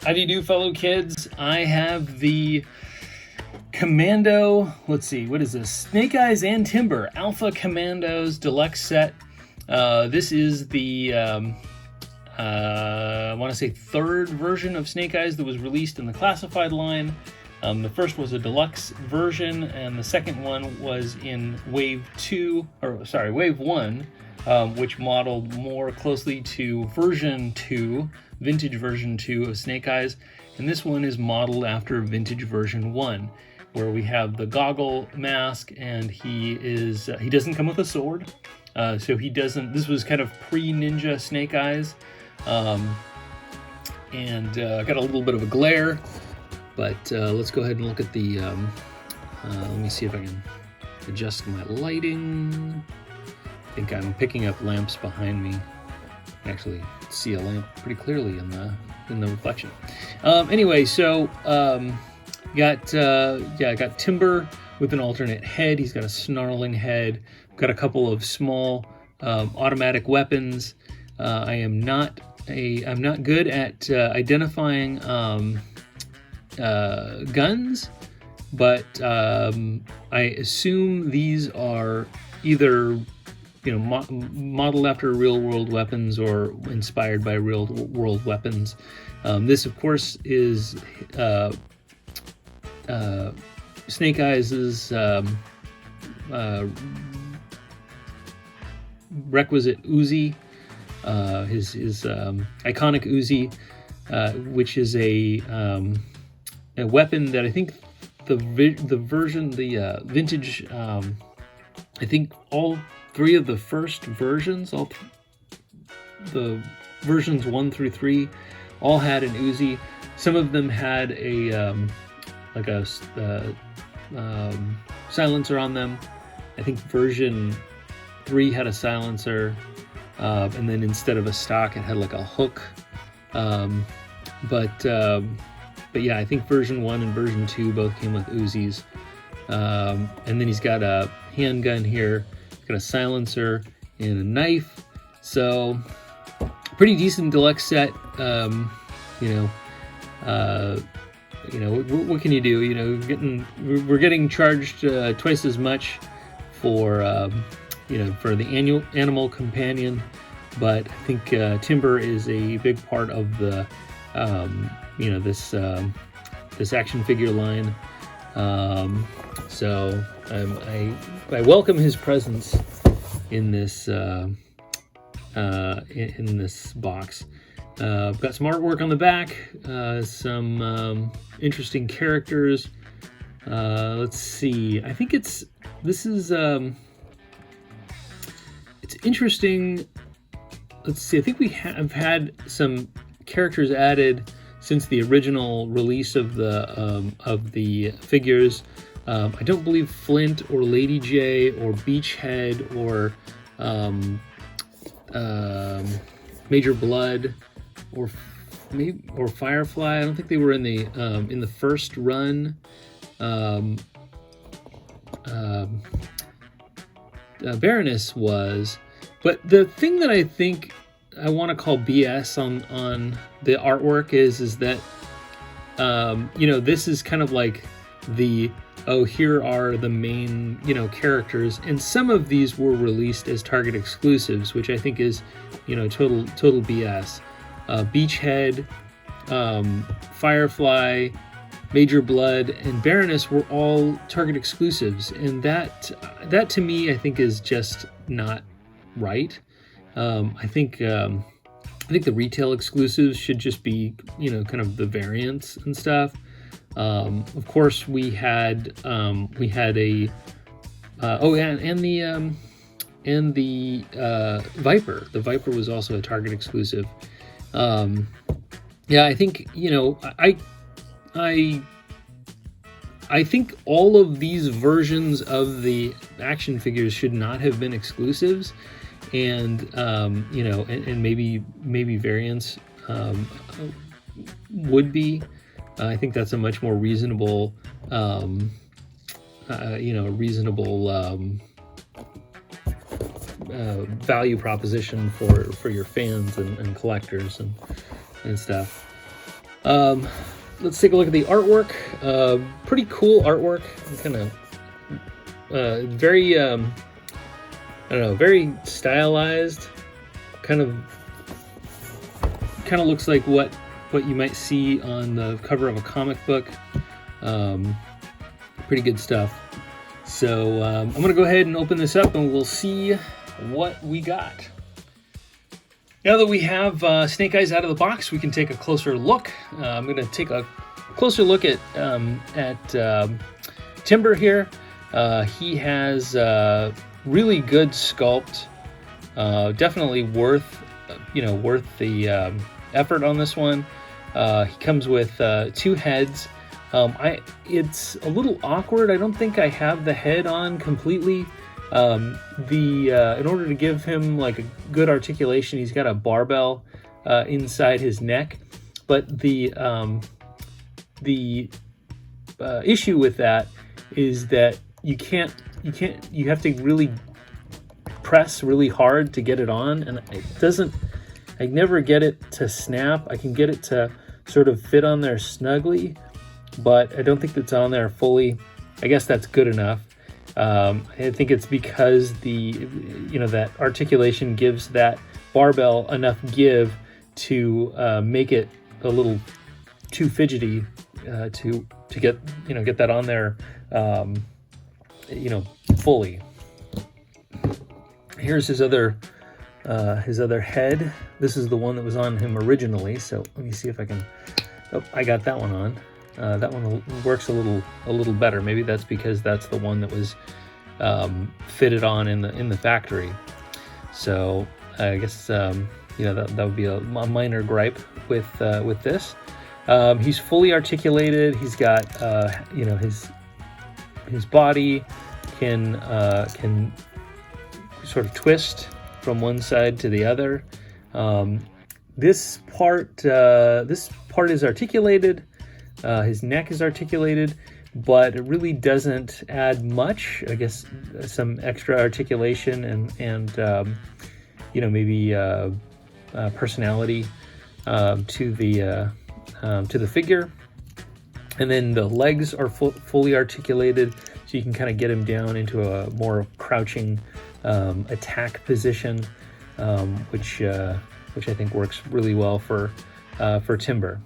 How do you do, fellow kids? I have the Commando, let's see, what is this? Snake Eyes and Timber Alpha Commandos Deluxe Set. This is the, I want to say third version of Snake Eyes that was released in the classified line. The first was a deluxe version, and the second one was in Wave 1, which modeled more closely to version 2, vintage version 2 of Snake Eyes. And this one is modeled after vintage version 1, where we have the goggle mask, and he doesn't come with a sword. So he doesn't, this was kind of pre-Ninja Snake Eyes. And got a little bit of a glare, but let's go ahead and look at the, let me see if I can adjust my lighting. I think I'm picking up lamps behind me. I actually see a lamp pretty clearly in the reflection. Anyway, so got Timber with an alternate head. He's got a snarling head. Got a couple of small automatic weapons. I'm not good at identifying guns, but I assume these are either modeled after real-world weapons or inspired by real-world weapons. This, of course, is Snake Eyes' requisite Uzi, his iconic Uzi, which is a weapon that I think the vintage, I think all three of the first versions, the versions 1 through 3, all had an Uzi. Some of them had a silencer on them. I think version 3 had a silencer, and then instead of a stock, it had like a hook. But yeah, I think version 1 and version 2 both came with Uzis. And then he's got a handgun here. Got a silencer and a knife, so pretty decent deluxe set. What can you do? We're getting charged twice as much for for the annual animal companion, but I think Timber is a big part of the this action figure line. So I welcome his presence in this in this box. I've got some artwork on the back, some interesting characters. Let's see. I think it's interesting. Let's see. I think we have had some characters added since the original release of the figures. I don't believe Flint or Lady J or Beachhead or Major Blood or Firefly. I don't think they were in the first run. Baroness was, but the thing that I think I want to call BS on the artwork is that this is kind of like here are the main characters, and some of these were released as Target exclusives, which I think is total BS. Beachhead, Firefly, Major Blood, and Baroness were all Target exclusives, and that to me I think is just not right. I think the retail exclusives should just be kind of the variants and stuff. Of course, we had a Viper. The Viper was also a Target exclusive. I think I think all of these versions of the action figures should not have been exclusives, and and maybe variants would be. I think that's a much more reasonable, value proposition for your fans and collectors and stuff. Let's take a look at the artwork. Pretty cool artwork. Kind of very, I don't know, very stylized. Kind of looks like what you might see on the cover of a comic book. Pretty good stuff. So I'm going to go ahead and open this up and we'll see what we got. Now that we have Snake Eyes out of the box, we can take a closer look. I'm going to take a closer look at Timber here. He has really good sculpt. Definitely worth the effort on this one. He comes with 2 heads. It's a little awkward. I don't think I have the head on completely. In order to give him like a good articulation, he's got a barbell inside his neck. But the issue with that is that you have to really press really hard to get it on, and I never get it to snap. I can get it to sort of fit on there snugly, but I don't think it's on there fully. I guess that's good enough. I think it's because that articulation gives that barbell enough give to make it a little too fidgety to get that on there fully. Here's his other head. This is the one that was on him originally. So let me see if I can. Oh, I got that one on. That one works a little better. Maybe that's because that's the one that was fitted on in the factory. So I guess that would be a minor gripe with this. He's fully articulated. He's got his body can sort of twist from one side to the other. This part is articulated. His neck is articulated, but it really doesn't add much. I guess some extra articulation and maybe personality to the figure. And then the legs are fully articulated, so you can kind of get him down into a more crouching attack position, which I think works really well for Timber.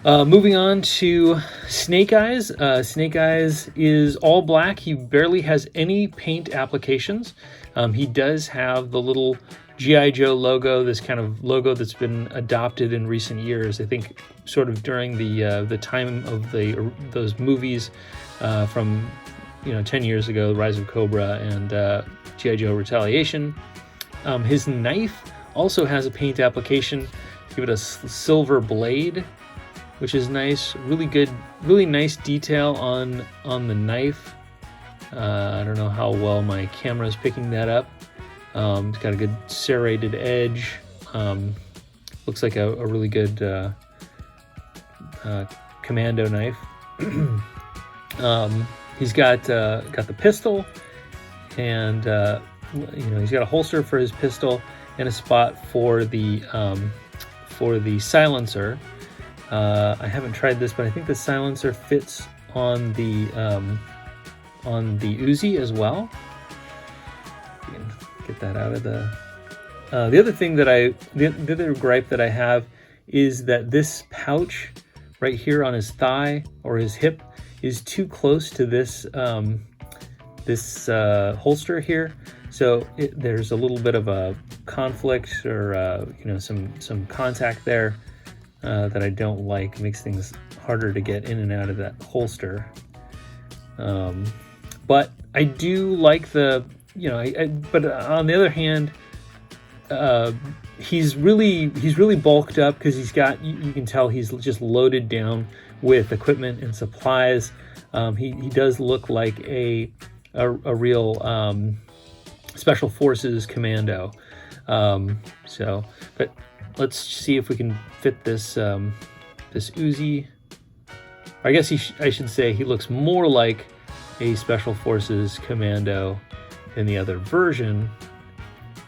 Moving on to Snake Eyes. Snake Eyes is all black. He barely has any paint applications. He does have the little G.I. Joe logo, this kind of logo that's been adopted in recent years. I think sort of during the time of those movies from 10 years ago, Rise of Cobra and G.I. Joe Retaliation. His knife also has a paint application. Give it a silver blade, which is nice. Really nice detail on the knife. I don't know how well my camera is picking that up. It's got a good serrated edge. Looks like a really good commando knife. He's got the pistol, and he's got a holster for his pistol and a spot for the silencer. I haven't tried this, but I think the silencer fits on the Uzi as well. You can get that out of the other gripe that I have is that this pouch right here on his thigh or his hip is too close to this holster here. So there's a little bit of a conflict or some contact there that I don't like. It makes things harder to get in and out of that holster. But I do like but on the other hand, he's really bulked up because he's got, you can tell he's just loaded down with equipment and supplies. He does look like a real Special Forces commando. But let's see if we can fit this Uzi. I guess I should say he looks more like a Special Forces commando than the other version.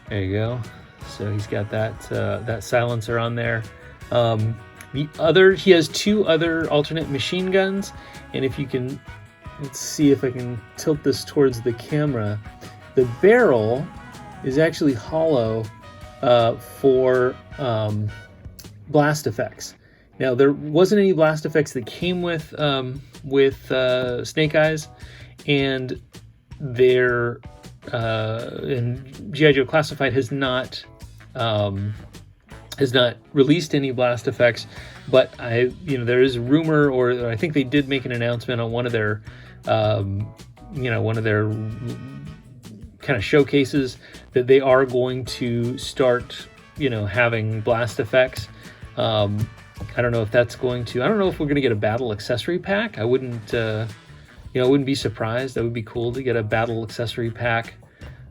There you go. So he's got that silencer on there. He has 2 other alternate machine guns, and if you can, let's see if I can tilt this towards the camera. The barrel is actually hollow for blast effects. Now, there wasn't any blast effects that came with Snake Eyes, and and G.I. Joe Classified has not released any blast effects, but there is rumor, or I think they did make an announcement on one of their kind of showcases that they are going to start having blast effects. I don't know if that's going to. I don't know if we're going to get a battle accessory pack. I wouldn't be surprised. That would be cool to get a battle accessory pack.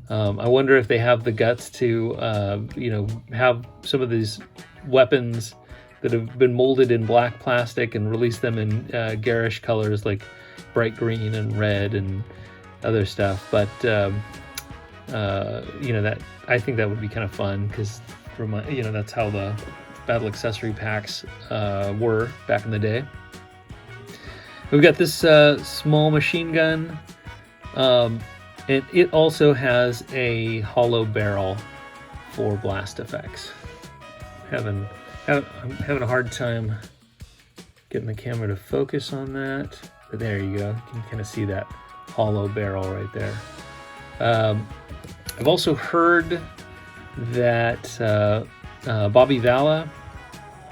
I wonder if they have the guts to, have some of these weapons that have been molded in black plastic and release them in garish colors like bright green and red and other stuff. But that I think that would be kind of fun, because that's how the battle accessory packs were back in the day. We've got this small machine gun, and it also has a hollow barrel for blast effects. I'm having a hard time getting the camera to focus on that, but there you go. You can kind of see that hollow barrel right there. I've also heard that Bobby Valla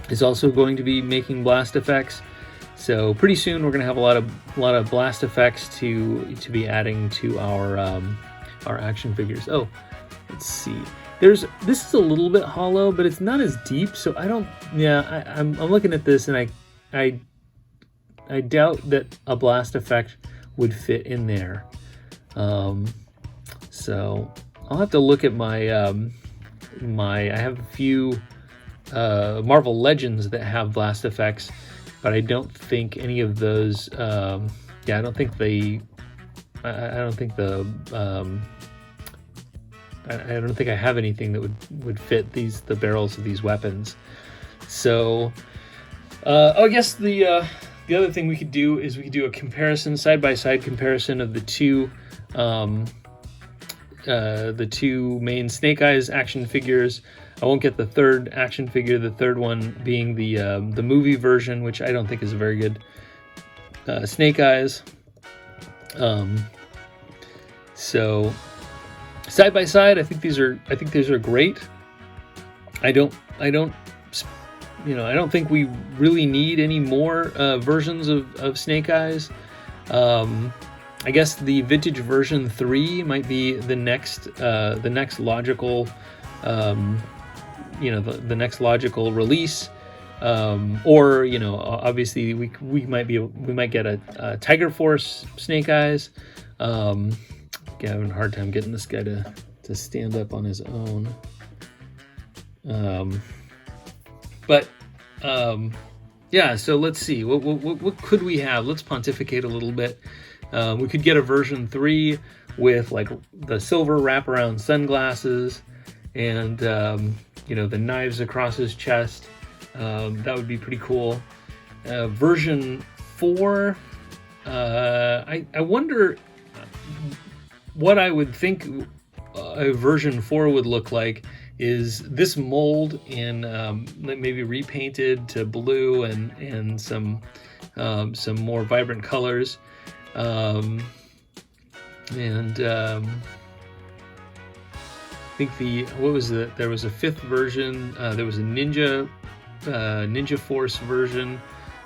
is also going to be making blast effects. So pretty soon we're going to have a lot of blast effects to be adding to our action figures. Oh, let's see. This is a little bit hollow, but it's not as deep. So I don't. Yeah, I'm looking at this, and I doubt that a blast effect would fit in there. So I'll have to look at my I have a few Marvel Legends that have blast effects, but I don't think any of those. I don't think I don't think I have anything that would fit the barrels of these weapons. So, I guess the other thing we could do is we could do a comparison, side-by-side comparison of the two main Snake Eyes action figures. I won't get the third action figure, the third one being the movie version, which I don't think is a very good Snake Eyes. So side by side, I think these are great. I don't think we really need any more versions of Snake Eyes. I guess the vintage version 3 might be the next logical, the next logical release. Or obviously we might get a Tiger Force Snake Eyes. Having a hard time getting this guy to stand up on his own. So let's see. What could we have? Let's pontificate a little bit. We could get a version 3 with like the silver wraparound sunglasses and the knives across his chest. That would be pretty cool. Version 4, I wonder what I would think a version 4 would look like. Is this mold in maybe repainted to blue and some more vibrant colors, I think there was a 5th version. There was a Ninja Force version,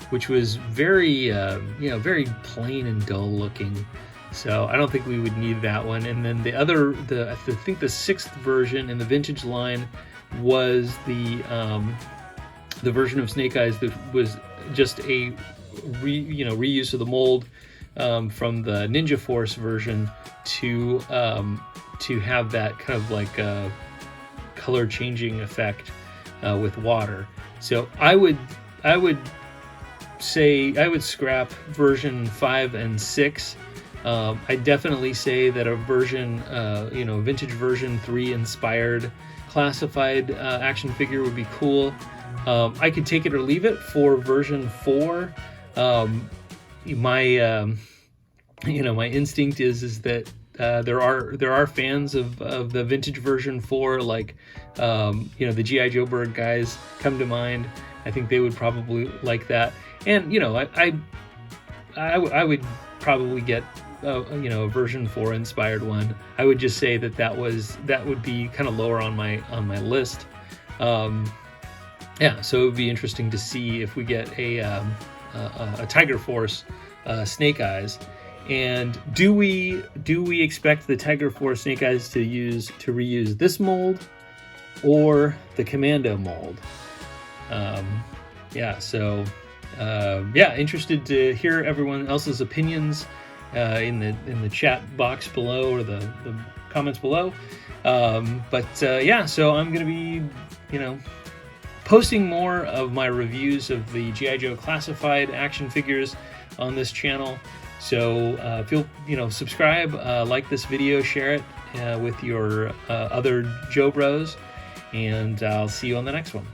which was very very plain and dull looking. So I don't think we would need that one. And then I think the 6th version in the vintage line was the version of Snake Eyes that was just a reuse of the mold from the Ninja Force version to have that kind of like color changing effect with water. So I would say I would scrap version 5 and 6. I definitely say that a version, vintage version 3 inspired classified action figure would be cool. I could take it or leave it for version 4. My my instinct is that there are fans of the vintage version 4, like the G.I. Joe Bird guys come to mind. I think they would probably like that, and I would probably get a version 4 inspired one. I would just say that would be kind of lower on my list. Yeah, so it would be interesting to see if we get a Tiger Force Snake Eyes. And do we expect the Tiger Force Snake Eyes to reuse this mold or the Commando mold? Interested to hear everyone else's opinions in the chat box below or the comments below. So I'm gonna be posting more of my reviews of the G.I. Joe classified action figures on this channel. So subscribe, like this video, share it with your other Joe Bros, and I'll see you on the next one.